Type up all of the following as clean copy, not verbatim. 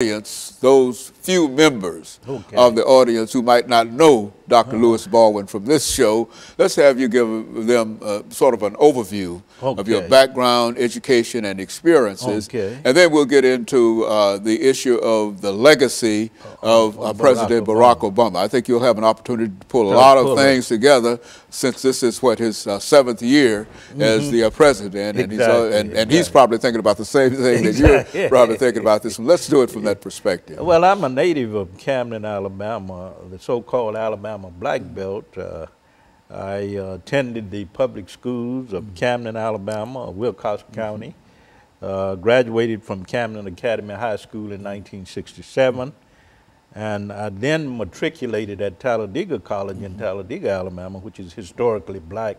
audience, those few members Okay. of the audience who might not know Dr. Lewis Baldwin from this show, let's have you give them sort of an overview of your background, education, and experiences. And then we'll get into the issue of the legacy of President Barack Obama. I think you'll have an opportunity to pull a lot of things together, since this is what his 7th year as the president, and he's probably thinking about the same thing that you're probably thinking about this. Let's do it from that perspective. Well, I'm a native of Camden, Alabama, the so-called Alabama Black Belt. I attended the public schools of Camden, Alabama, Wilcox County, graduated from Camden Academy High School in 1967, and I then matriculated at Talladega College in Talladega, Alabama, which is historically black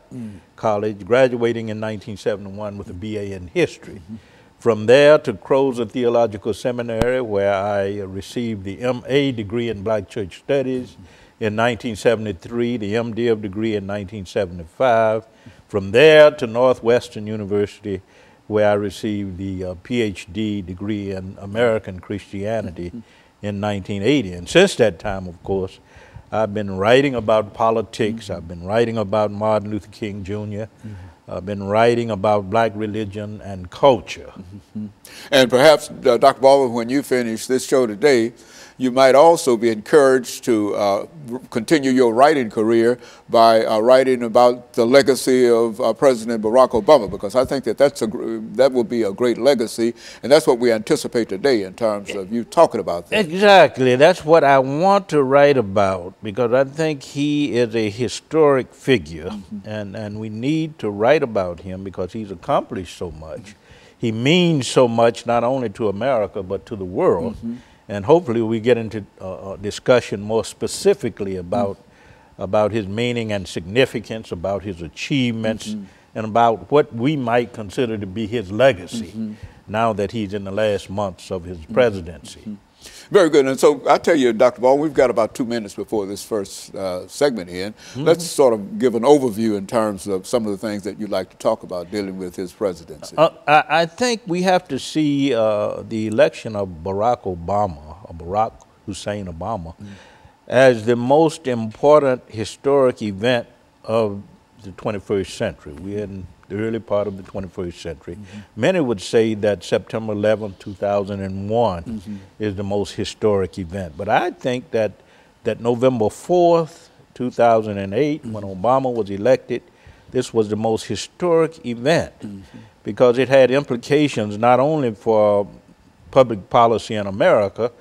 college, graduating in 1971 with a BA in history. From there to Crozer Theological Seminary, where I received the MA degree in Black Church Studies in 1973, the MDiv degree in 1975. From there to Northwestern University, where I received the PhD degree in American Christianity in 1980. And since that time, of course, I've been writing about politics. I've been writing about Martin Luther King Jr. I've been writing about black religion and culture. And perhaps, Dr. Baldwin, when you finish this show today, you might also be encouraged to continue your writing career by writing about the legacy of President Barack Obama, because I think that that will be a great legacy, and that's what we anticipate today in terms of you talking about that. Exactly. That's what I want to write about, because I think he is a historic figure, and we need to write about him because he's accomplished so much. He means so much not only to America but to the world. And hopefully we get into a discussion more specifically about his meaning and significance, about his achievements, and about what we might consider to be his legacy now that he's in the last months of his presidency. Very good. And so I tell you, Dr. Baldwin, we've got about 2 minutes before this first segment in. Let's sort of give an overview in terms of some of the things that you'd like to talk about dealing with his presidency. I think we have to see the election of Barack Obama, or Barack Hussein Obama, as the most important historic event of the 21st century. We're in the early part of the 21st century. Many would say that September 11, 2001 is the most historic event. But I think that November 4th, 2008, when Obama was elected, this was the most historic event because it had implications not only for public policy in America,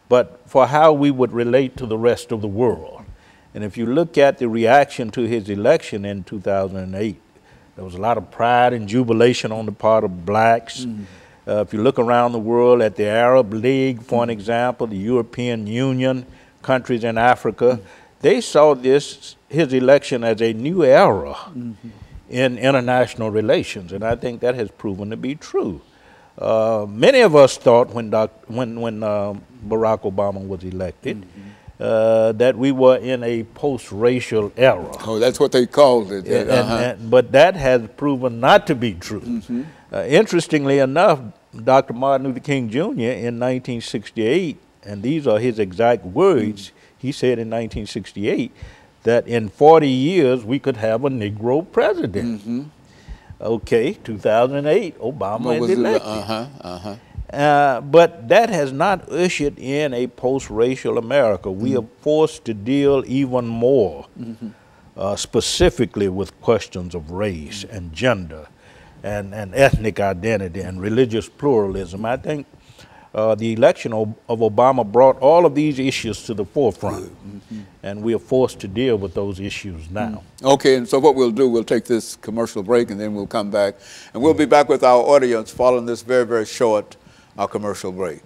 but for how we would relate to the rest of the world. And if you look at the reaction to his election in 2008, there was a lot of pride and jubilation on the part of blacks. If you look around the world at the Arab League, for an example, the European Union, countries in Africa, they saw his election as a new era in international relations, and I think that has proven to be true. Many of us thought when Barack Obama was elected that we were in a post-racial era. Oh, that's what they called it. But that has proven not to be true. Interestingly enough, Dr. Martin Luther King Jr. in 1968, and these are his exact words, he said in 1968 that in 40 years we could have a Negro president. Okay, 2008, Obama is elected. But that has not ushered in a post-racial America. We are forced to deal even more specifically with questions of race and gender and ethnic identity and religious pluralism. I think the election of Obama brought all of these issues to the forefront, and we are forced to deal with those issues now. Okay, and so what we'll do, we'll take this commercial break and then we'll come back, and we'll be back with our audience following this very, very short commercial break.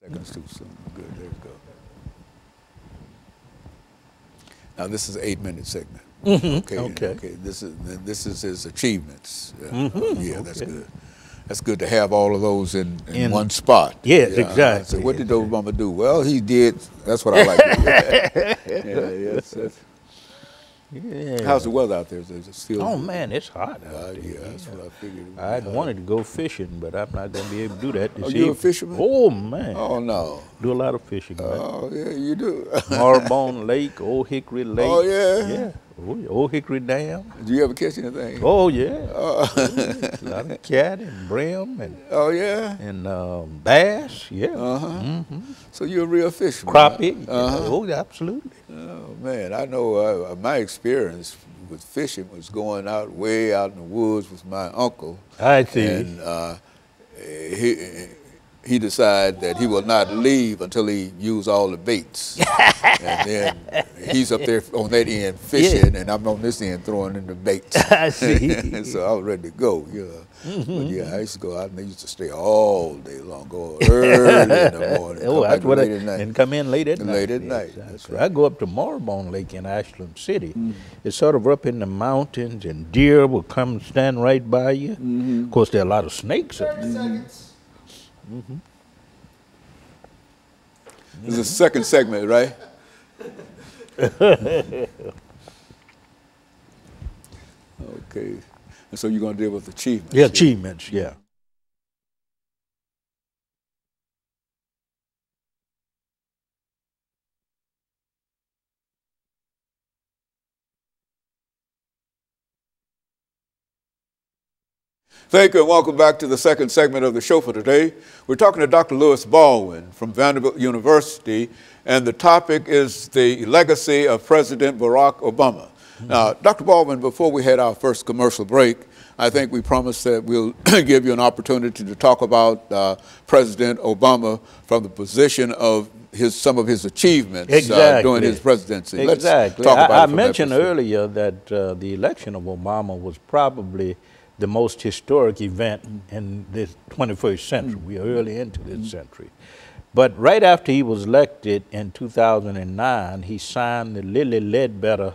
Seconds too soon. Good, there you go. Now this is an 8-minute segment. Okay. This is his achievements. Yeah, that's good. That's good to have all of those in one spot. Yes, exactly. So what did Obama do? Well, he did. That's what I like. Yeah. How's the weather out there? Is it still? Oh man, it's hot out there. Yeah, that's what I figured. I wanted to go fishing, but I'm not going to be able to do that this evening. You a fisherman? Oh man. Oh no. Do a lot of fishing. Man. Oh yeah, you do. Marlbone Lake, Old Hickory Lake. Oh yeah. Yeah. Old Hickory Dam. Do you ever catch anything? Oh yeah. A lot of cat and brim and. Oh yeah. And bass. Yeah. So you're a real fisherman. Crappie. Oh, absolutely. Oh man, I know my experience with fishing was going out way out in the woods with my uncle. I see. And he decided that he will not leave until he used all the baits. And then he's up there on that end fishing, and I'm on this end throwing in the baits. I see. So I was ready to go, yeah. But yeah, I used to go out and I used to stay all day long, go early in the morning. That's what and come in late at night. Late at night. That's right. I go up to Marlbone Lake in Ashland City. It's sort of up in the mountains, and deer will come stand right by you. Of course, there are a lot of snakes up there. 30 seconds. This is the second segment, right? Okay. And so you're going to deal with achievements. Yeah, achievements, yeah. Thank you and welcome back to the second segment of the show for today. We're talking to Dr. Lewis Baldwin from Vanderbilt University, and the topic is the legacy of President Barack Obama. Now, Dr. Baldwin, before we had our first commercial break, I think we promised that we'll give you an opportunity to talk about President Obama from the position of some of his achievements during his presidency. Exactly. Let's talk about I mentioned earlier that the election of Obama was probably the most historic event in this 21st century. We are early into this century. But right after he was elected in 2009, he signed the Lilly Ledbetter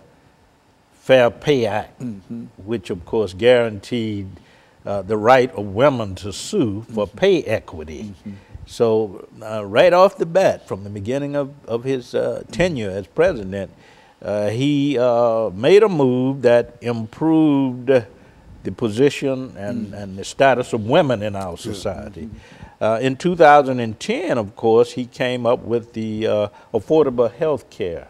Fair Pay Act, which of course guaranteed the right of women to sue for pay equity. So right off the bat, from the beginning of his tenure as president, he made a move that improved the position and the status of women in our society. In 2010, of course, he came up with the Affordable Health Care,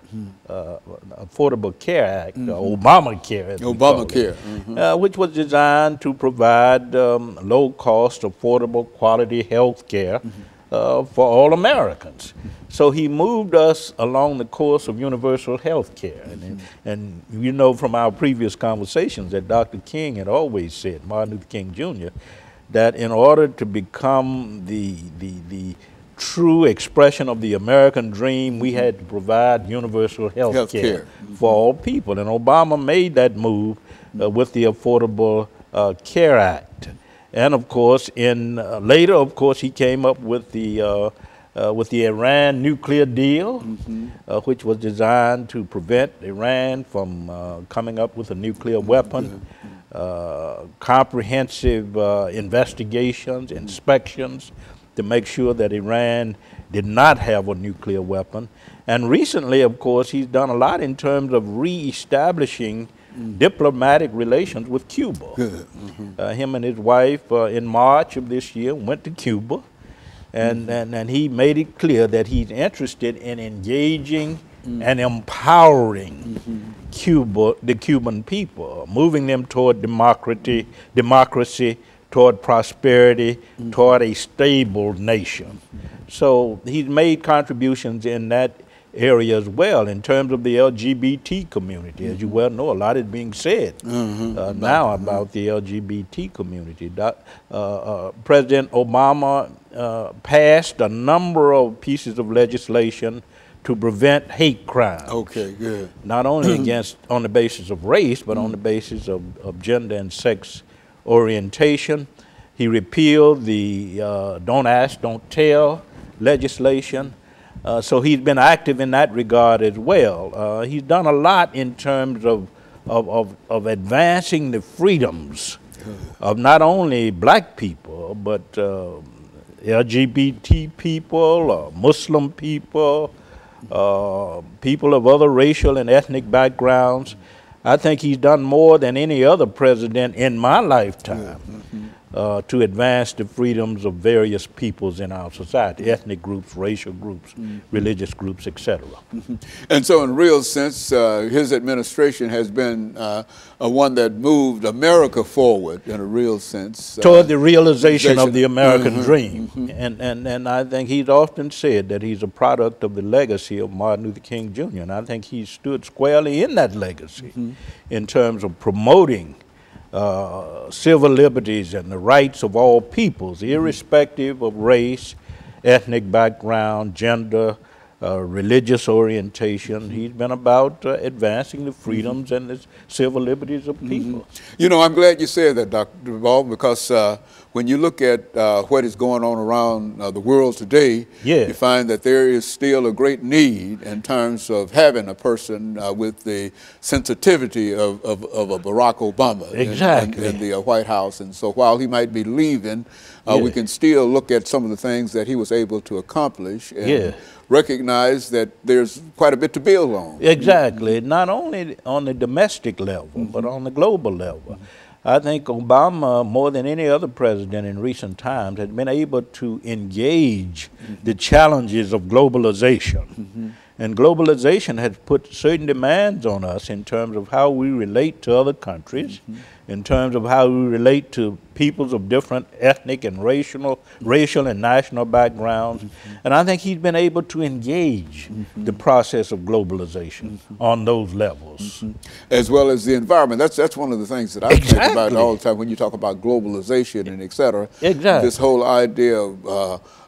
Affordable Care Act, Obamacare, Obamacare, which was designed to provide low-cost, affordable, quality health care for all Americans. So he moved us along the course of universal health care. And you know from our previous conversations that Dr. King had always said, Martin Luther King Jr., that in order to become the true expression of the American dream, we had to provide universal health care for all people. And Obama made that move with the Affordable Care Act. And of course, later, of course, he came up with the Iran nuclear deal, which was designed to prevent Iran from coming up with a nuclear weapon. Comprehensive investigations, inspections to make sure that Iran did not have a nuclear weapon. And recently, of course, he's done a lot in terms of reestablishing diplomatic relations with Cuba. Him and his wife in March of this year went to Cuba, and he made it clear that he's interested in engaging and empowering the Cuban people, moving them toward democracy, toward prosperity, toward a stable nation. So he's made contributions in that area as well. In terms of the LGBT community, as you well know, a lot is being said now about the LGBT community. President Obama passed a number of pieces of legislation to prevent hate crime. Okay, good. Not only on the basis of race, but on the basis of gender and sex orientation. He repealed the Don't Ask, Don't Tell legislation. So he's been active in that regard as well. He's done a lot in terms of advancing the freedoms of not only black people, but LGBT people, Muslim people, people of other racial and ethnic backgrounds. I think he's done more than any other president in my lifetime to advance the freedoms of various peoples in our society, ethnic groups, racial groups, religious groups, etc. And so in a real sense, his administration has been one that moved America forward in a real sense. Toward the realization of the American dream. And I think he's often said that he's a product of the legacy of Martin Luther King Jr. And I think he stood squarely in that legacy in terms of promoting civil liberties and the rights of all peoples, irrespective of race, ethnic background, gender, religious orientation. He's been about advancing the freedoms and the civil liberties of people. You know, I'm glad you said that, Dr. Baldwin, because when you look at what is going on around the world today, you find that there is still a great need in terms of having a person with the sensitivity of a Barack Obama in the White House. And so while he might be leaving, we can still look at some of the things that he was able to accomplish and recognize that there's quite a bit to build on. Exactly, not only on the domestic level, but on the global level. I think Obama, more than any other president in recent times, has been able to engage the challenges of globalization. And globalization has put certain demands on us in terms of how we relate to other countries, in terms of how we relate to peoples of different ethnic and racial and national backgrounds. And I think he's been able to engage the process of globalization on those levels. As well as the environment. That's one of the things that I think about all the time when you talk about globalization and et cetera. This whole idea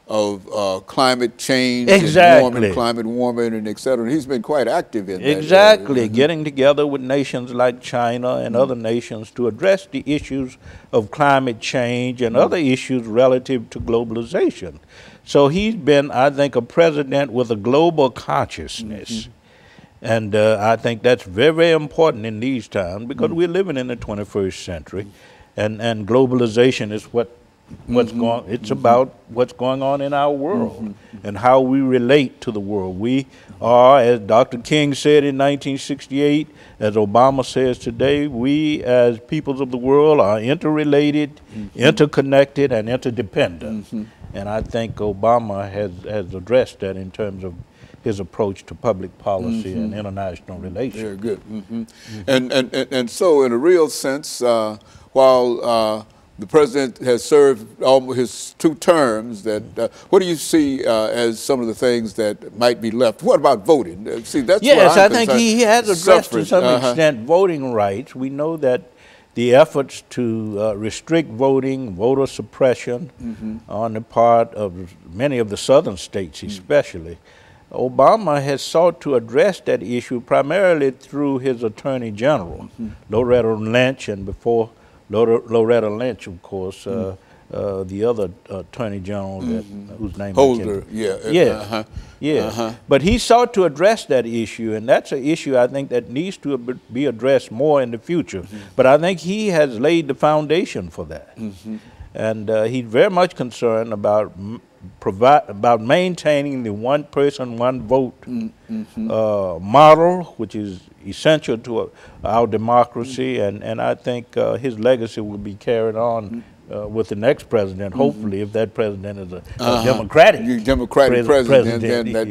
of climate change and climate warming and et cetera. And he's been quite active in that. Getting together with nations like China and other nations to address the issues of climate change and other issues relative to globalization. So he's been, I think, a president with a global consciousness. And I think that's very, very important in these times because we're living in the 21st century and globalization is it's about what's going on in our world and how we relate to the world. We are, as Dr. King said in 1968, as Obama says today, we as peoples of the world are interrelated, interconnected, and interdependent. And I think Obama has addressed that in terms of his approach to public policy and international relations. Very good. And so in a real sense, while the president has served almost his 2 terms. What do you see as some of the things that might be left? What about voting? See, that's I think he has addressed to some extent voting rights. We know that the efforts to restrict voting, voter suppression on the part of many of the southern states especially, Obama has sought to address that issue primarily through his Attorney General, Loretta Lynch, and before Loretta Lynch, of course, the other Attorney General whose name Holder, But he sought to address that issue, and that's an issue I think that needs to be addressed more in the future. But I think he has laid the foundation for that. And he's very much concerned about maintaining the one person, one vote model, which is essential to our democracy, and I think his legacy will be carried on with the next president, hopefully, if that president is a Democratic president, then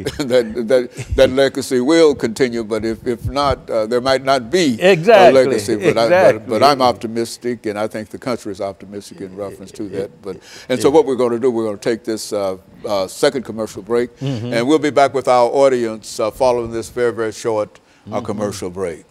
that legacy will continue. But if not, there might not be a legacy. But I'm optimistic, and I think the country is optimistic in reference to that. So what we're going to do, we're going to take this second commercial break, and we'll be back with our audience following this very, very short commercial break.